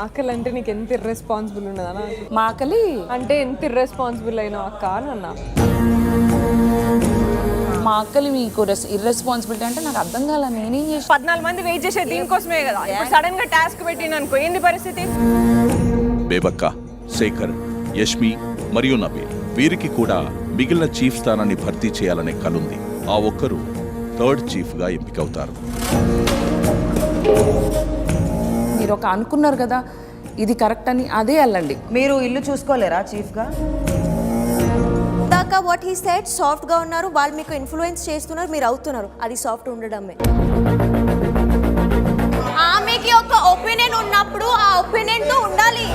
ఆకలి అంటే నీకు ఎంత ఇర్రెస్పాన్సిబుల్ ఉన్నదనా? మా ఆకలి అంటే ఎంత ఇర్రెస్పాన్సిబుల్ అయినావు అక్క అని అన్నా. మా ఆకలి మీకు ఇర్రెస్పాన్సిబిలిటీ అంటే నాకు అర్థం కాల. నేనేం చేసి 14 మంది వెయిట్ చేసే దీనికోసమే కదా. ఇప్పుడు సడన్ గా టాస్క్ పెట్టిన అనుకో, ఏంది పరిస్థితి? బేబక్క, శేఖర్, యష్మి మరియు నబీల్ వీరికి కూడా మిగిలిన చీఫ్ స్థానాన్ని భర్తీ చేయాలనే కలుంది. ఆ ఒక్కరు థర్డ్ చీఫ్ గా ఎంపికవుతారు. మీరు ఒక అనుకున్నారు కదా ఇది కరెక్ట్ అని, అదే వెళ్ళండి. మీరు ఇల్లు చూసుకోలేరా చీఫ్గా? దాకా వాట్ హీ సెడ్ సాఫ్ట్గా ఉన్నారు, వాళ్ళు మీకు ఇన్ఫ్లుయెన్స్ చేస్తున్నారు, మీరు అవుతున్నారు. అది సాఫ్ట్ ఉండడమే. ఆమెకి ఒక ఒపీనియన్ ఉన్నప్పుడు ఆ ఒపీనియన్తో ఉండాలి.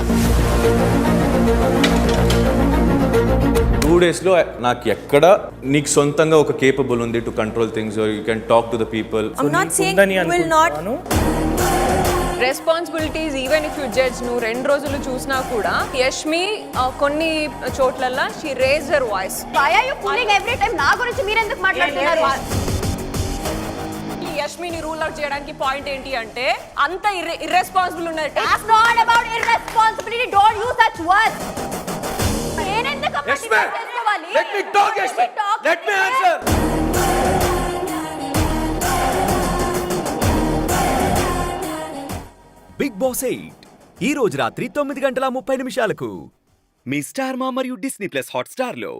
2 డేస్లో నాకు ఎక్కడ నీకు సొంతంగా ఒక కేపబుల్ ఉంది to control things, or you can talk to the people. I'm not saying you will not. Responsibilities even if you judge, నువ్వు 2 రోజులు చూసినా కూడా యష్మి కొన్ని చోట్లల్లో she raise her voice. Why are you fooling every time? నా గురించి మీరు ఎందుకు మాట్లాడుతున్నారు? ఈ యష్మిని రూల్ అవుట్ చేయడానికి పాయింట్ ఏంటి అంటే అంత ఇర్రెస్పాన్సిబుల్ ఉన్నది. It's not about irresponsibility. Don't use such words. నేనెందుకు చేసుకోవాలి? Let me talk, Yashmi. Let me answer. Bigg Boss 8 ఈ రోజు రాత్రి 9:30 మీ స్టార్ మా మరియు డిస్నీ ప్లస్ హాట్ స్టార్ లో.